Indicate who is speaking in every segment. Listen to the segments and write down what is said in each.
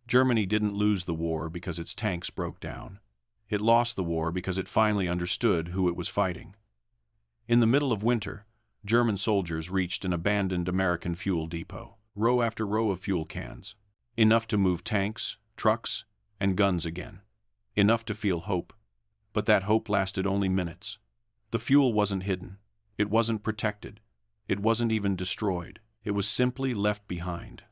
Speaker 1: Germany didn't lose the war because its tanks broke down. It lost the war because it finally understood who it was fighting. In the middle of winter, German soldiers reached an abandoned American fuel depot, row after row of fuel cans, enough to move tanks, trucks, and guns again, enough to feel hope. But that hope lasted only minutes. The fuel wasn't hidden, it wasn't protected, it wasn't even destroyed, it was simply left behind.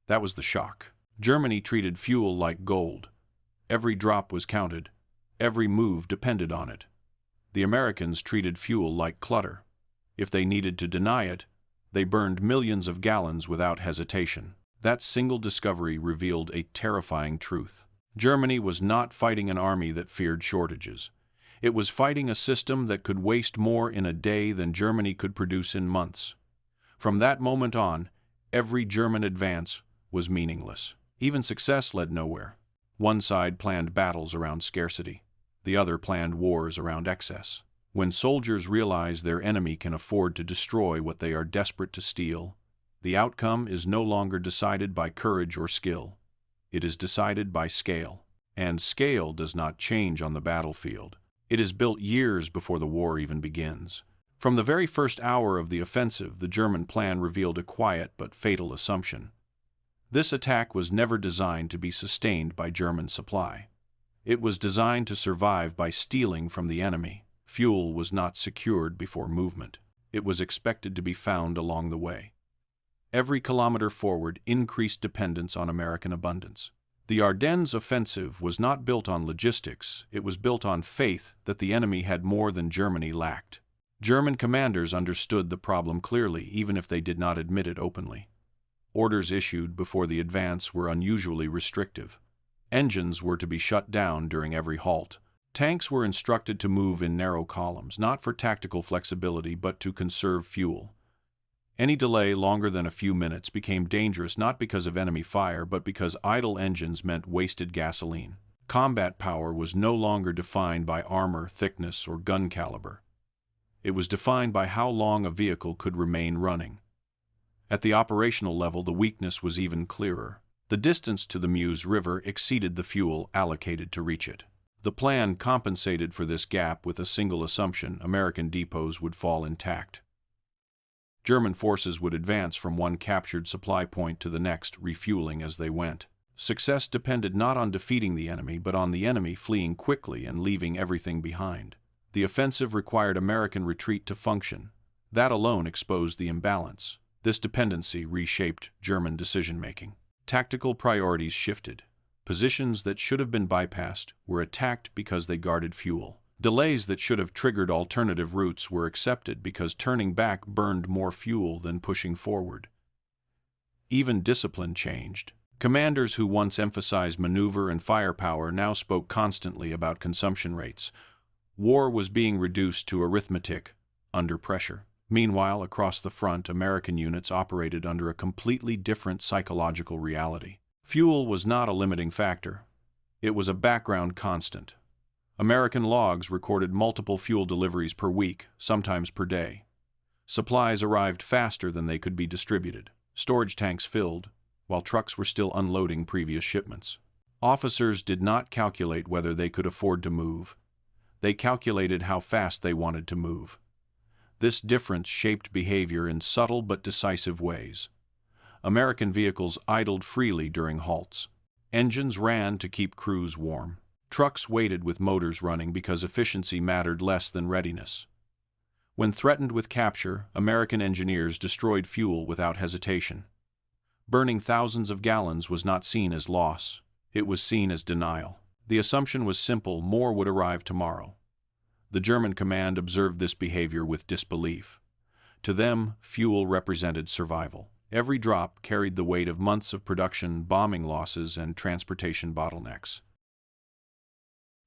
Speaker 1: That was the shock. Germany treated fuel like gold. Every drop was counted, every move depended on it. The Americans treated fuel like clutter. If they needed to deny it, they burned millions of gallons without hesitation. That single discovery revealed a terrifying truth. Germany was not fighting an army that feared shortages. It was fighting a system that could waste more in a day than Germany could produce in months. From that moment on, every German advance was meaningless. Even success led nowhere. One side planned battles around scarcity. The other planned wars around excess. When soldiers realize their enemy can afford to destroy what they are desperate to steal, the outcome is no longer decided by courage or skill. It is decided by scale. And scale does not change on the battlefield. It is built years before the war even begins. From the very first hour of the offensive, the German plan revealed a quiet but fatal assumption. This attack was never designed to be sustained by German supply. It was designed to survive by stealing from the enemy. Fuel was not secured before movement. It was expected to be found along the way. Every kilometer forward increased dependence on American abundance. The Ardennes offensive was not built on logistics, it was built on faith that the enemy had more than Germany lacked. German commanders understood the problem clearly, even if they did not admit it openly. Orders issued before the advance were unusually restrictive. Engines were to be shut down during every halt. Tanks were instructed to move in narrow columns, not for tactical flexibility but to conserve fuel. Any delay longer than a few minutes became dangerous not because of enemy fire but because idle engines meant wasted gasoline. Combat power was no longer defined by armor thickness or gun caliber. It was defined by how long a vehicle could remain running. At the operational level, the weakness was even clearer. The distance to the Meuse River exceeded the fuel allocated to reach it. The plan compensated for this gap with a single assumption: American depots would fall intact. German forces would advance from one captured supply point to the next, refueling as they went. Success depended not on defeating the enemy, but on the enemy fleeing quickly and leaving everything behind. The offensive required American retreat to function. That alone exposed the imbalance. This dependency reshaped German decision-making. Tactical priorities shifted. Positions that should have been bypassed were attacked because they guarded fuel. Delays that should have triggered alternative routes were accepted because turning back burned more fuel than pushing forward. Even discipline changed. Commanders who once emphasized maneuver and firepower now spoke constantly about consumption rates. War was being reduced to arithmetic, under pressure. Meanwhile, across the front, American units operated under a completely different psychological reality. Fuel was not a limiting factor. It was a background constant. American logs recorded multiple fuel deliveries per week, sometimes per day. Supplies arrived faster than they could be distributed. Storage tanks filled, while trucks were still unloading previous shipments. Officers did not calculate whether they could afford to move. They calculated how fast they wanted to move. This difference shaped behavior in subtle but decisive ways. American vehicles idled freely during halts. Engines ran to keep crews warm. Trucks waited with motors running because efficiency mattered less than readiness. When threatened with capture, American engineers destroyed fuel without hesitation. Burning thousands of gallons was not seen as loss. It was seen as denial. The assumption was simple: more would arrive tomorrow. The German command observed this behavior with disbelief. To them, fuel represented survival. Every drop carried the weight of months of production, bombing losses, and transportation bottlenecks.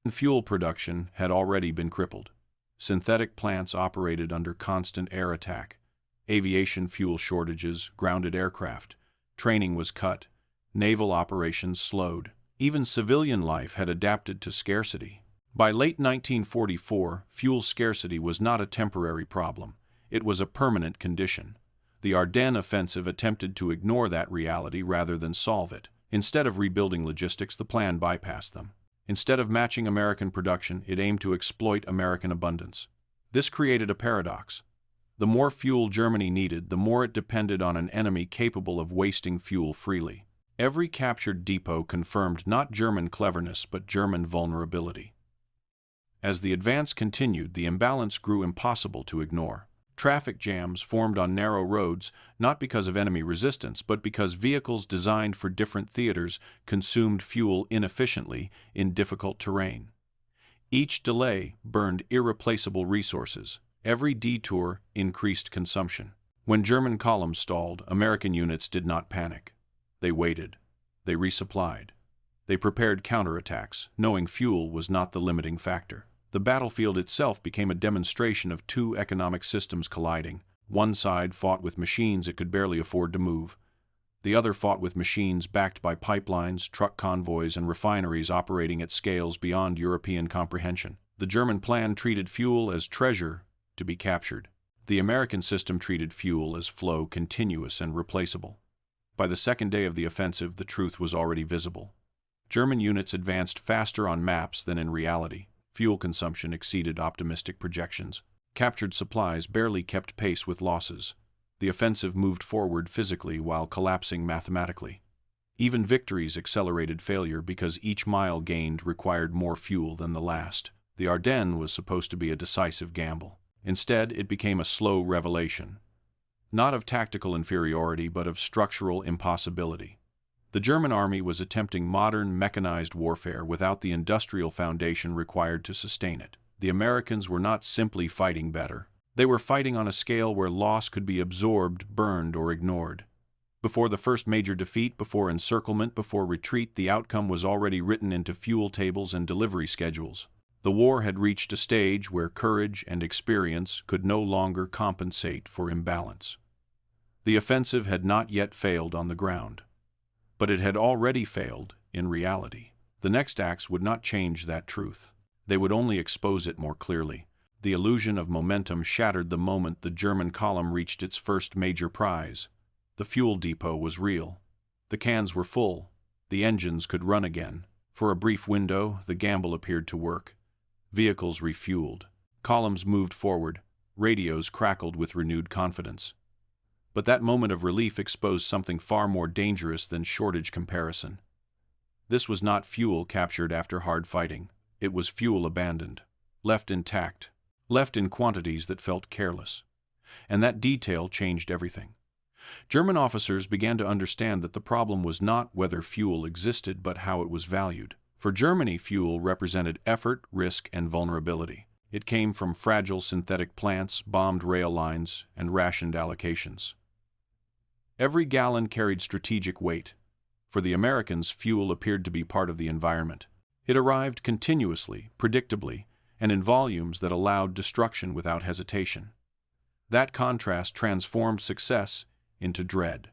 Speaker 1: Fuel production had already been crippled. Synthetic plants operated under constant air attack. Aviation fuel shortages, grounded aircraft. Training was cut. Naval operations slowed. Even civilian life had adapted to scarcity. By late 1944, fuel scarcity was not a temporary problem. It was a permanent condition. The Ardennes offensive attempted to ignore that reality rather than solve it. Instead of rebuilding logistics, the plan bypassed them. Instead of matching American production, it aimed to exploit American abundance. This created a paradox. The more fuel Germany needed, the more it depended on an enemy capable of wasting fuel freely. Every captured depot confirmed not German cleverness but German vulnerability. As the advance continued, the imbalance grew impossible to ignore. Traffic jams formed on narrow roads, not because of enemy resistance, but because vehicles designed for different theaters consumed fuel inefficiently in difficult terrain. Each delay burned irreplaceable resources. Every detour increased consumption. When German columns stalled, American units did not panic. They waited. They resupplied. They prepared counterattacks, knowing fuel was not the limiting factor. The battlefield itself became a demonstration of two economic systems colliding. One side fought with machines it could barely afford to move. The other fought with machines backed by pipelines, truck convoys, and refineries operating at scales beyond European comprehension. The German plan treated fuel as treasure to be captured. The American system treated fuel as flow, continuous and replaceable. By the second day of the offensive, the truth was already visible. German units advanced faster on maps than in reality. Fuel consumption exceeded optimistic projections. Captured supplies barely kept pace with losses. The offensive moved forward physically while collapsing mathematically. Even victories accelerated failure because each mile gained required more fuel than the last. The Ardennes was supposed to be a decisive gamble. Instead, it became a slow revelation. Not of tactical inferiority, but of structural impossibility. The German army was attempting modern, mechanized warfare without the industrial foundation required to sustain it. The Americans were not simply fighting better. They were fighting on a scale where loss could be absorbed, burned, or ignored. Before the first major defeat, before encirclement, before retreat, the outcome was already written into fuel tables and delivery schedules. The war had reached a stage where courage and experience could no longer compensate for imbalance. The offensive had not yet failed on the ground, but it had already failed in reality. The next acts would not change that truth. They would only expose it more clearly. The illusion of momentum shattered the moment the German column reached its first major prize. The fuel depot was real. The cans were full. The engines could run again. For a brief window, the gamble appeared to work. Vehicles refueled. Columns moved forward. Radios crackled with renewed confidence. But that moment of relief exposed something far more dangerous than shortage comparison. This was not fuel captured after hard fighting. It was fuel abandoned, left intact, left in quantities that felt careless. And that detail changed everything. German officers began to understand that the problem was not whether fuel existed, but how it was valued. For Germany, fuel represented effort, risk, and vulnerability. It came from fragile synthetic plants, bombed rail lines, and rationed allocations. Every gallon carried strategic weight. For the Americans, fuel appeared to be part of the environment. It arrived continuously, predictably, and in volumes that allowed destruction without hesitation. That contrast transformed success into dread.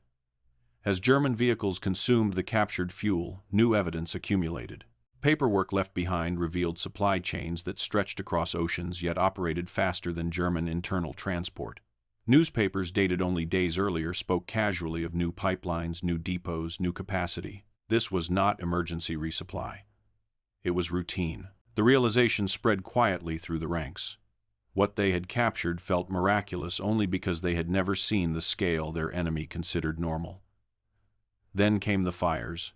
Speaker 1: As German vehicles consumed the captured fuel, new evidence accumulated. Paperwork left behind revealed supply chains that stretched across oceans yet operated faster than German internal transport. Newspapers dated only days earlier spoke casually of new pipelines, new depots, new capacity. This was not emergency resupply. It was routine. The realization spread quietly through the ranks. What they had captured felt miraculous only because they had never seen the scale their enemy considered normal. Then came the fires.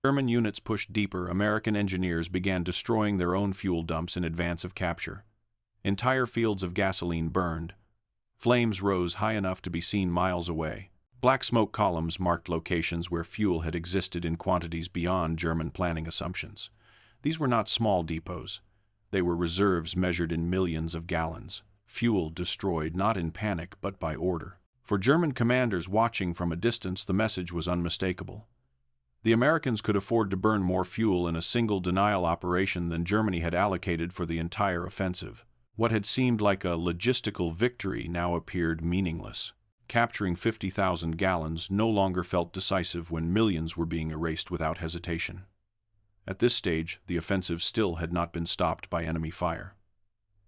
Speaker 1: German units pushed deeper. American engineers began destroying their own fuel dumps in advance of capture. Entire fields of gasoline burned. Flames rose high enough to be seen miles away. Black smoke columns marked locations where fuel had existed in quantities beyond German planning assumptions. These were not small depots. They were reserves measured in millions of gallons. Fuel destroyed not in panic but by order. For German commanders watching from a distance, the message was unmistakable. The Americans could afford to burn more fuel in a single denial operation than Germany had allocated for the entire offensive. What had seemed like a logistical victory now appeared meaningless. Capturing 50,000 gallons no longer felt decisive when millions were being erased without hesitation. At this stage, the offensive still had not been stopped by enemy fire.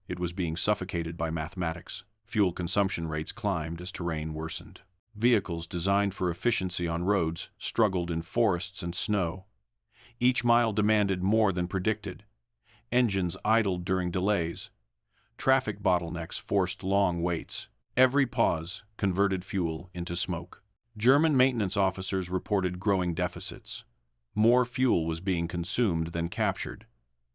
Speaker 1: It was being suffocated by mathematics. Fuel consumption rates climbed as terrain worsened. Vehicles designed for efficiency on roads struggled in forests and snow. Each mile demanded more than predicted. Engines idled during delays. Traffic bottlenecks forced long waits. Every pause converted fuel into smoke. German maintenance officers reported growing deficits. More fuel was being consumed than captured.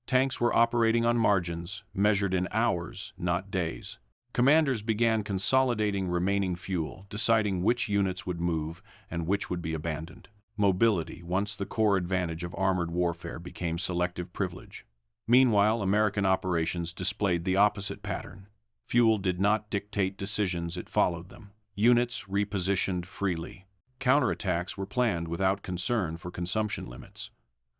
Speaker 1: Tanks were operating on margins, measured in hours, not days. Commanders began consolidating remaining fuel, deciding which units would move and which would be abandoned. Mobility, once the core advantage of armored warfare, became selective privilege. Meanwhile, American operations displayed the opposite pattern. Fuel did not dictate decisions, it followed them. Units repositioned freely. Counterattacks were planned without concern for consumption limits.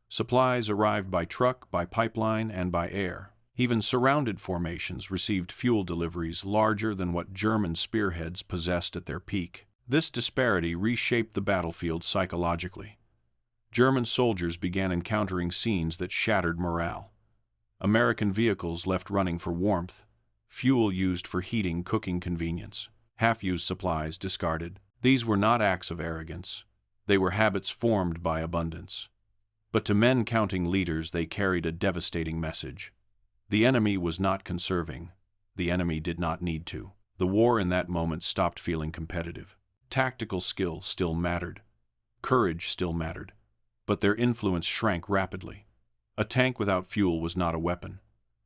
Speaker 1: Supplies arrived by truck, by pipeline, and by air. Even surrounded formations received fuel deliveries larger than what German spearheads possessed at their peak. This disparity reshaped the battlefield psychologically. German soldiers began encountering scenes that shattered morale. American vehicles left running for warmth, fuel used for heating, cooking convenience, half-used supplies discarded. These were not acts of arrogance. They were habits formed by abundance. But to men counting liters, they carried a devastating message. The enemy was not conserving. The enemy did not need to. The war in that moment stopped feeling competitive. Tactical skill still mattered. Courage still mattered. But their influence shrank rapidly. A tank without fuel was not a weapon.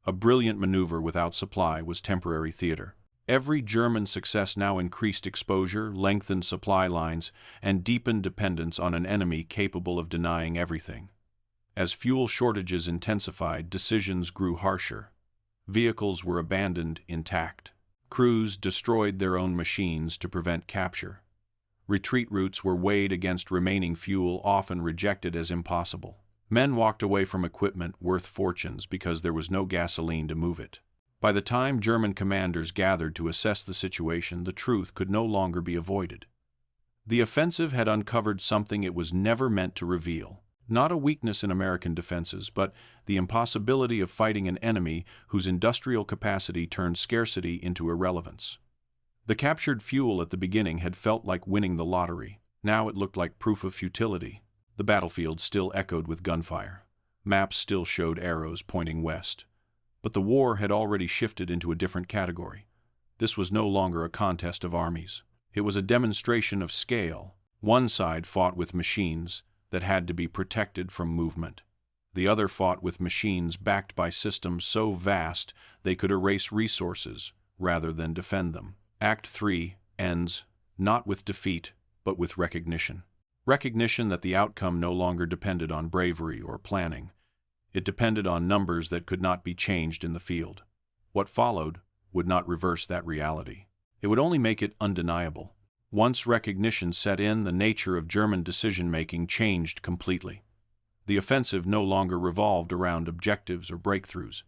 Speaker 1: A brilliant maneuver without supply was temporary theater. Every German success now increased exposure, lengthened supply lines, and deepened dependence on an enemy capable of denying everything. As fuel shortages intensified, decisions grew harsher. Vehicles were abandoned intact. Crews destroyed their own machines to prevent capture. Retreat routes were weighed against remaining fuel, often rejected as impossible. Men walked away from equipment worth fortunes because there was no gasoline to move it. By the time German commanders gathered to assess the situation, the truth could no longer be avoided. The offensive had uncovered something it was never meant to reveal. Not a weakness in American defenses, but the impossibility of fighting an enemy whose industrial capacity turned scarcity into irrelevance. The captured fuel at the beginning had felt like winning the lottery. Now it looked like proof of futility. The battlefield still echoed with gunfire. Maps still showed arrows pointing west. But the war had already shifted into a different category. This was no longer a contest of armies. It was a demonstration of scale. One side fought with machines that had to be protected from movement. The other fought with machines backed by systems so vast they could erase resources rather than defend them. Act 3 ends not with defeat, but with recognition. Recognition that the outcome no longer depended on bravery or planning. It depended on numbers that could not be changed in the field. What followed would not reverse that reality. It would only make it undeniable. Once recognition set in, the nature of German decision-making changed completely. The offensive no longer revolved around objectives or breakthroughs.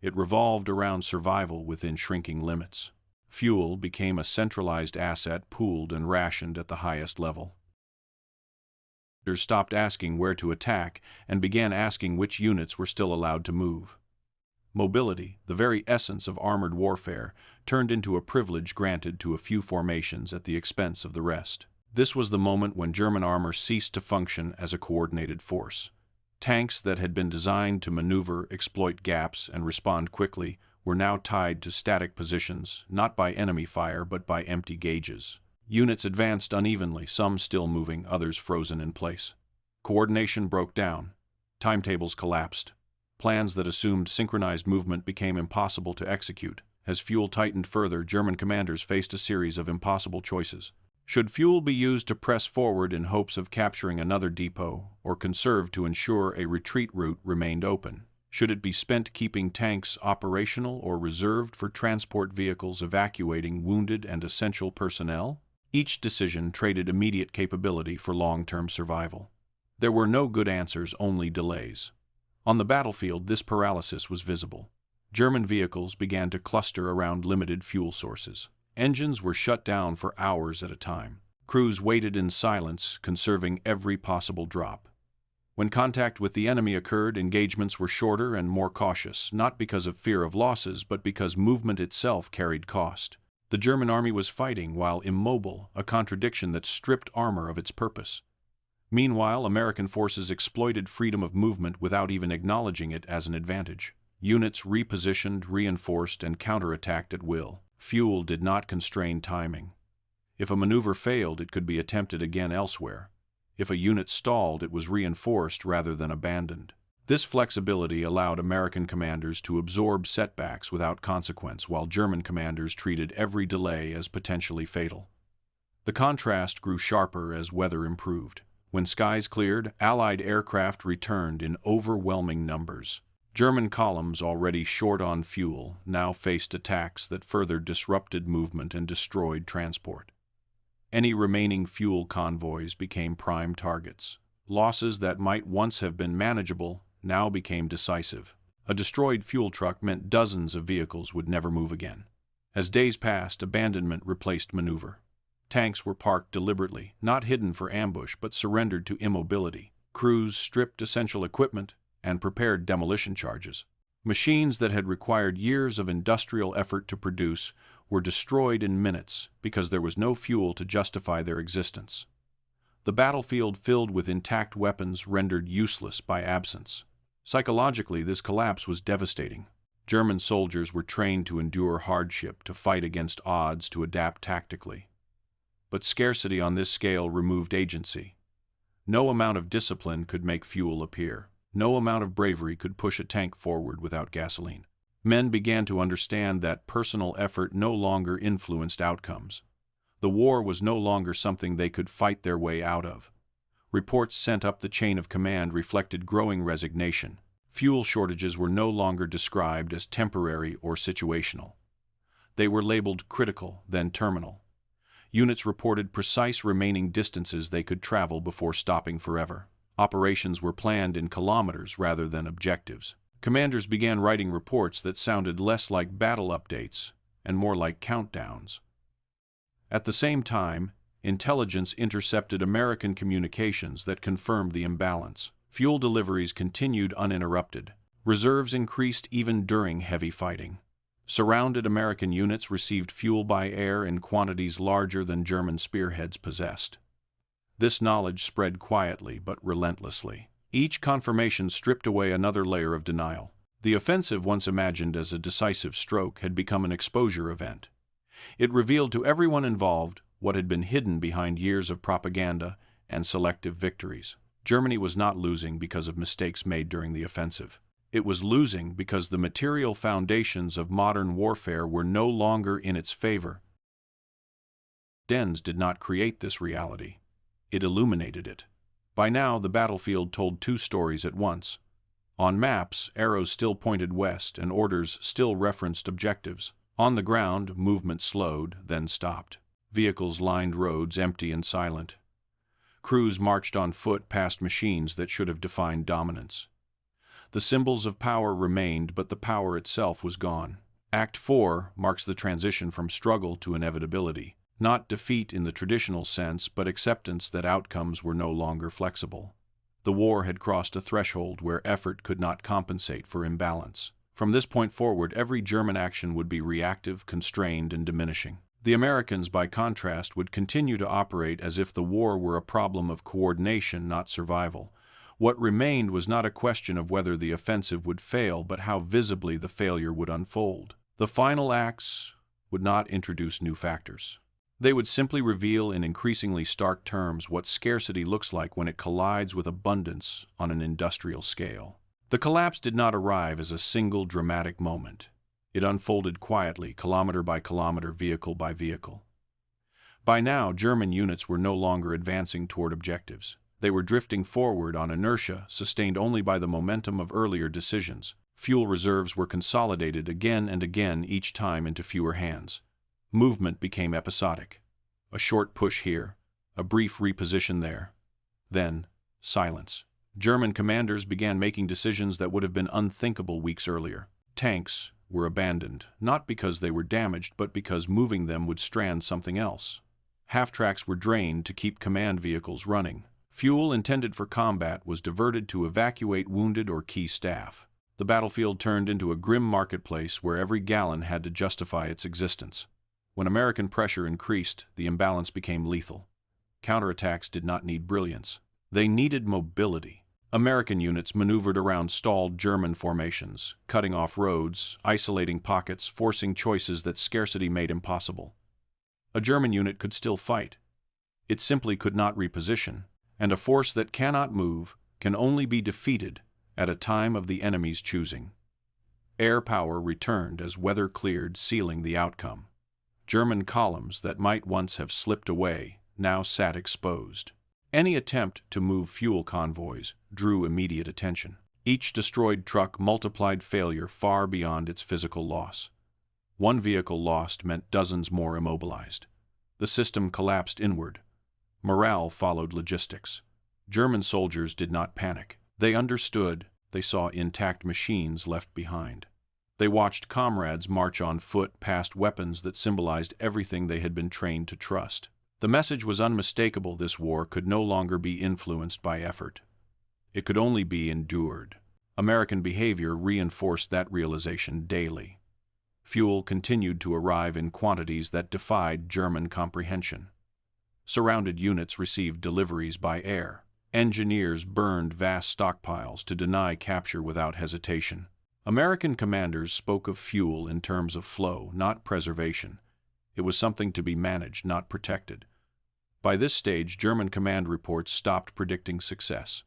Speaker 1: It revolved around survival within shrinking limits. Fuel became a centralized asset pooled and rationed at the highest level. Leaders stopped asking where to attack and began asking which units were still allowed to move. Mobility, the very essence of armored warfare, turned into a privilege granted to a few formations at the expense of the rest. This was the moment when German armor ceased to function as a coordinated force. Tanks that had been designed to maneuver, exploit gaps, and respond quickly were now tied to static positions, not by enemy fire but by empty gauges. Units advanced unevenly, some still moving, others frozen in place. Coordination broke down. Timetables collapsed. Plans that assumed synchronized movement became impossible to execute. As fuel tightened further, German commanders faced a series of impossible choices. Should fuel be used to press forward in hopes of capturing another depot, or conserved to ensure a retreat route remained open? Should it be spent keeping tanks operational or reserved for transport vehicles evacuating wounded and essential personnel? Each decision traded immediate capability for long-term survival. There were no good answers, only delays. On the battlefield, this paralysis was visible. German vehicles began to cluster around limited fuel sources. Engines were shut down for hours at a time. Crews waited in silence, conserving every possible drop. When contact with the enemy occurred, engagements were shorter and more cautious, not because of fear of losses, but because movement itself carried cost. The German army was fighting while immobile, a contradiction that stripped armor of its purpose. Meanwhile, American forces exploited freedom of movement without even acknowledging it as an advantage. Units repositioned, reinforced, and counterattacked at will. Fuel did not constrain timing. If a maneuver failed, it could be attempted again elsewhere. If a unit stalled, it was reinforced rather than abandoned. This flexibility allowed American commanders to absorb setbacks without consequence, while German commanders treated every delay as potentially fatal. The contrast grew sharper as weather improved. When skies cleared, Allied aircraft returned in overwhelming numbers. German columns, already short on fuel, now faced attacks that further disrupted movement and destroyed transport. Any remaining fuel convoys became prime targets. Losses that might once have been manageable now became decisive. A destroyed fuel truck meant dozens of vehicles would never move again. As days passed, abandonment replaced maneuver. Tanks were parked deliberately, not hidden for ambush, but surrendered to immobility. Crews stripped essential equipment and prepared demolition charges. Machines that had required years of industrial effort to produce were destroyed in minutes because there was no fuel to justify their existence. The battlefield filled with intact weapons rendered useless by absence. Psychologically, this collapse was devastating. German soldiers were trained to endure hardship, to fight against odds, to adapt tactically. But scarcity on this scale removed agency. No amount of discipline could make fuel appear. No amount of bravery could push a tank forward without gasoline. Men began to understand that personal effort no longer influenced outcomes. The war was no longer something they could fight their way out of. Reports sent up the chain of command reflected growing resignation. Fuel shortages were no longer described as temporary or situational. They were labeled critical, then terminal. Units reported precise remaining distances they could travel before stopping forever. Operations were planned in kilometers rather than objectives. Commanders began writing reports that sounded less like battle updates and more like countdowns. At the same time, intelligence intercepted American communications that confirmed the imbalance. Fuel deliveries continued uninterrupted. Reserves increased even during heavy fighting. Surrounded American units received fuel by air in quantities larger than German spearheads possessed. This knowledge spread quietly but relentlessly. Each confirmation stripped away another layer of denial. The offensive, once imagined as a decisive stroke, had become an exposure event. It revealed to everyone involved what had been hidden behind years of propaganda and selective victories. Germany was not losing because of mistakes made during the offensive. It was losing because the material foundations of modern warfare were no longer in its favor. Ardennes did not create this reality. It illuminated it. By now, the battlefield told two stories at once. On maps, arrows still pointed west and orders still referenced objectives. On the ground, movement slowed, then stopped. Vehicles lined roads, empty and silent. Crews marched on foot past machines that should have defined dominance. The symbols of power remained, but the power itself was gone. Act 4 marks the transition from struggle to inevitability. Not defeat in the traditional sense, but acceptance that outcomes were no longer flexible. The war had crossed a threshold where effort could not compensate for imbalance. From this point forward, every German action would be reactive, constrained, and diminishing. The Americans, by contrast, would continue to operate as if the war were a problem of coordination, not survival. What remained was not a question of whether the offensive would fail, but how visibly the failure would unfold. The final acts would not introduce new factors. They would simply reveal in increasingly stark terms what scarcity looks like when it collides with abundance on an industrial scale. The collapse did not arrive as a single dramatic moment. It unfolded quietly, kilometer by kilometer, vehicle by vehicle. By now, German units were no longer advancing toward objectives. They were drifting forward on inertia, sustained only by the momentum of earlier decisions. Fuel reserves were consolidated again and again, each time into fewer hands. Movement became episodic. A short push here, a brief reposition there. Then, silence. German commanders began making decisions that would have been unthinkable weeks earlier. Tanks were abandoned, not because they were damaged, but because moving them would strand something else. Half-tracks were drained to keep command vehicles running. Fuel intended for combat was diverted to evacuate wounded or key staff. The battlefield turned into a grim marketplace where every gallon had to justify its existence. When American pressure increased, the imbalance became lethal. Counterattacks did not need brilliance. They needed mobility. American units maneuvered around stalled German formations, cutting off roads, isolating pockets, forcing choices that scarcity made impossible. A German unit could still fight. It simply could not reposition, and a force that cannot move can only be defeated at a time of the enemy's choosing. Air power returned as weather cleared, sealing the outcome. German columns that might once have slipped away now sat exposed. Any attempt to move fuel convoys drew immediate attention. Each destroyed truck multiplied failure far beyond its physical loss. One vehicle lost meant dozens more immobilized. The system collapsed inward. Morale followed logistics. German soldiers did not panic. They understood. They saw intact machines left behind. They watched comrades march on foot past weapons that symbolized everything they had been trained to trust. The message was unmistakable: this war could no longer be influenced by effort. It could only be endured. American behavior reinforced that realization daily. Fuel continued to arrive in quantities that defied German comprehension. Surrounded units received deliveries by air. Engineers burned vast stockpiles to deny capture without hesitation. American commanders spoke of fuel in terms of flow, not preservation. It was something to be managed, not protected. By this stage, German command reports stopped predicting success.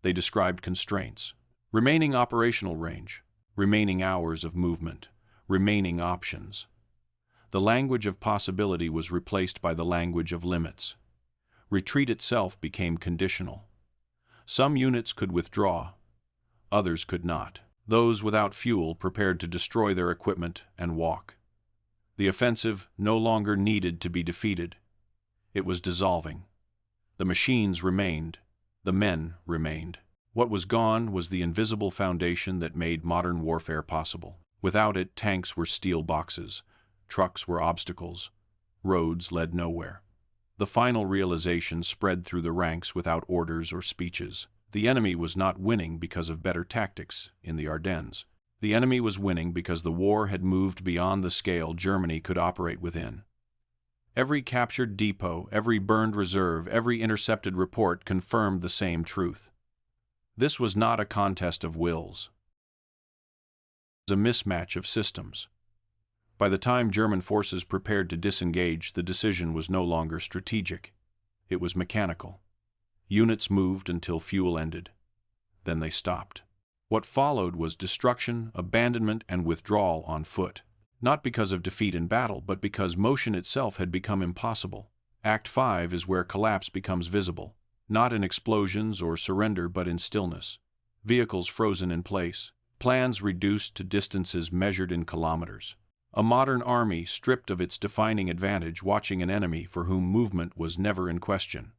Speaker 1: They described constraints: remaining operational range, remaining hours of movement, remaining options. The language of possibility was replaced by the language of limits. Retreat itself became conditional. Some units could withdraw, others could not. Those without fuel prepared to destroy their equipment and walk. The offensive no longer needed to be defeated. It was dissolving. The machines remained. The men remained. What was gone was the invisible foundation that made modern warfare possible. Without it, tanks were steel boxes, trucks were obstacles, roads led nowhere. The final realization spread through the ranks without orders or speeches. The enemy was not winning because of better tactics in the Ardennes. The enemy was winning because the war had moved beyond the scale Germany could operate within. Every captured depot, every burned reserve, every intercepted report confirmed the same truth. This was not a contest of wills. It was a mismatch of systems. By the time German forces prepared to disengage, the decision was no longer strategic. It was mechanical. Units moved until fuel ended. Then they stopped. What followed was destruction, abandonment, and withdrawal on foot. Not because of defeat in battle, but because motion itself had become impossible. Act 5 is where collapse becomes visible, not in explosions or surrender, but in stillness. Vehicles frozen in place, plans reduced to distances measured in kilometers. A modern army stripped of its defining advantage, watching an enemy for whom movement was never in question.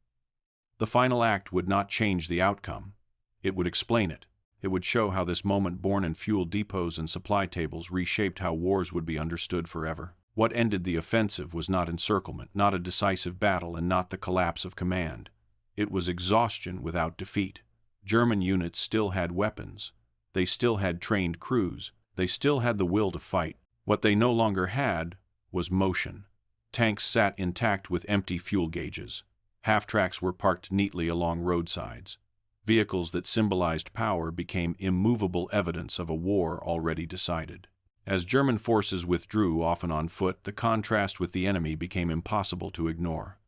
Speaker 1: The final act would not change the outcome. It would explain it. It would show how this moment born in fuel depots and supply tables reshaped how wars would be understood forever. What ended the offensive was not encirclement, not a decisive battle, and not the collapse of command. It was exhaustion without defeat. German units still had weapons. They still had trained crews. They still had the will to fight. What they no longer had was motion. Tanks sat intact with empty fuel gauges. Half-tracks were parked neatly along roadsides. Vehicles that symbolized power became immovable evidence of a war already decided. As German forces withdrew, often on foot, the contrast with the enemy became impossible to ignore.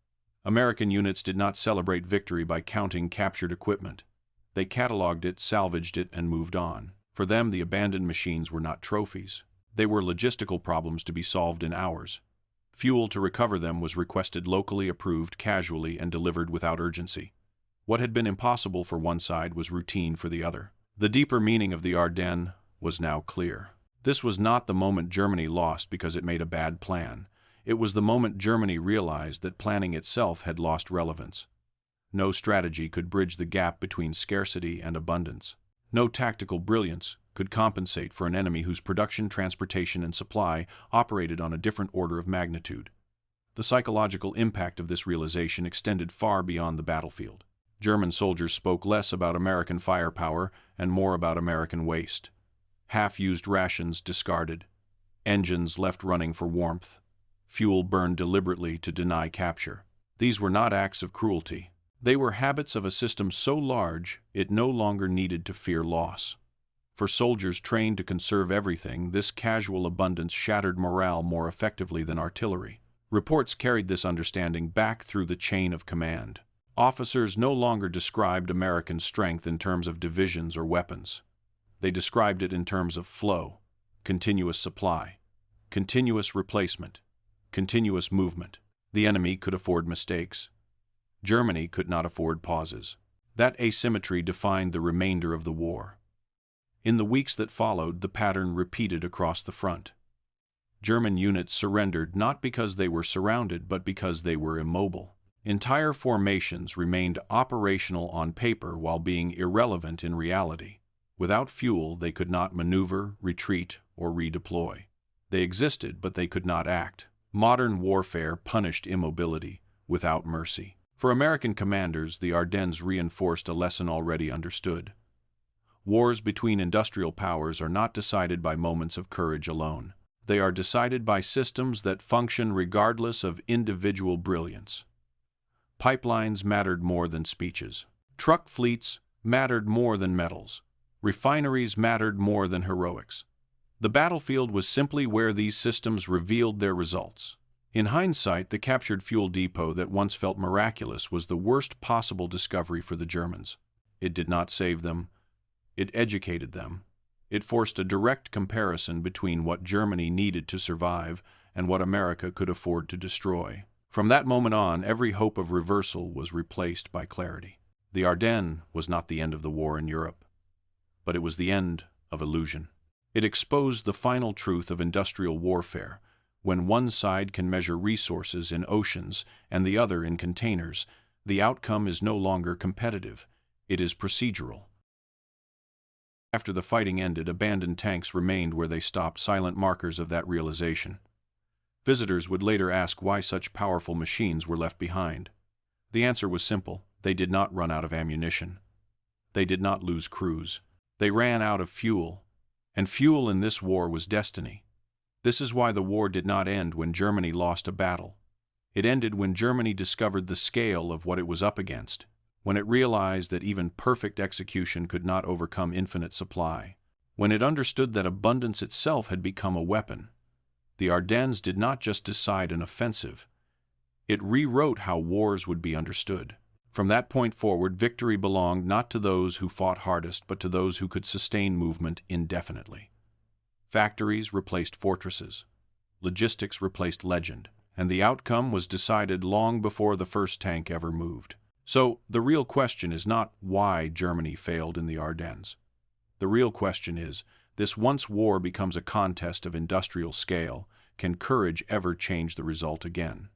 Speaker 1: American units did not celebrate victory by counting captured equipment. They cataloged it, salvaged it, and moved on. For them, the abandoned machines were not trophies. They were logistical problems to be solved in hours. Fuel to recover them was requested locally, approved casually, and delivered without urgency. What had been impossible for one side was routine for the other. The deeper meaning of the Ardennes was now clear. This was not the moment Germany lost because it made a bad plan. It was the moment Germany realized that planning itself had lost relevance. No strategy could bridge the gap between scarcity and abundance. No tactical brilliance could compensate for an enemy whose production, transportation, and supply operated on a different order of magnitude. The psychological impact of this realization extended far beyond the battlefield. German soldiers spoke less about American firepower and more about American waste. Half-used rations discarded. Engines left running for warmth. fuel burned deliberately to deny capture. These were not acts of cruelty. They were habits of a system so large it no longer needed to fear loss. For soldiers trained to conserve everything, this casual abundance shattered morale more effectively than artillery. Reports carried this understanding back through the chain of command. Officers no longer described American strength in terms of divisions or weapons. They described it in terms of flow, continuous supply, continuous replacement, continuous movement. The enemy could afford mistakes. Germany could not afford pauses. That asymmetry defined the remainder of the war. In the weeks that followed, the pattern repeated across the front. German units surrendered not because they were surrounded, but because they were immobile. Entire formations remained operational on paper while being irrelevant in reality. Without fuel, they could not maneuver, retreat, or redeploy. They existed, but they could not act. Modern warfare punished immobility without mercy. For American commanders, the Ardennes reinforced a lesson already understood. Wars between industrial powers are not decided by moments of courage alone. They are decided by systems that function regardless of individual brilliance. Pipelines mattered more than speeches. Truck fleets mattered more than medals. Refineries mattered more than heroics. The battlefield was simply where these systems revealed their results. In hindsight, the captured fuel depot that once felt miraculous was the worst possible discovery for the Germans. It did not save them. It educated them. It forced a direct comparison between what Germany needed to survive and what America could afford to destroy. From that moment on, every hope of reversal was replaced by clarity. The Ardennes was not the end of the war in Europe, but it was the end of illusion. It exposed the final truth of industrial warfare. When one side can measure resources in oceans and the other in containers, the outcome is no longer competitive. It is procedural. After the fighting ended, abandoned tanks remained where they stopped, silent markers of that realization. Visitors would later ask why such powerful machines were left behind. The answer was simple: they did not run out of ammunition. They did not lose crews. They ran out of fuel, and fuel in this war was destiny. This is why the war did not end when Germany lost a battle. It ended when Germany discovered the scale of what it was up against, when it realized that even perfect execution could not overcome infinite supply, when it understood that abundance itself had become a weapon. The Ardennes did not just decide an offensive. It rewrote how wars would be understood. From that point forward, victory belonged not to those who fought hardest, but to those who could sustain movement indefinitely. Factories replaced fortresses. Logistics replaced legend. And the outcome was decided long before the first tank ever moved. So, the real question is not why Germany failed in the Ardennes. The real question is, this once war becomes a contest of industrial scale, can courage ever change the result again?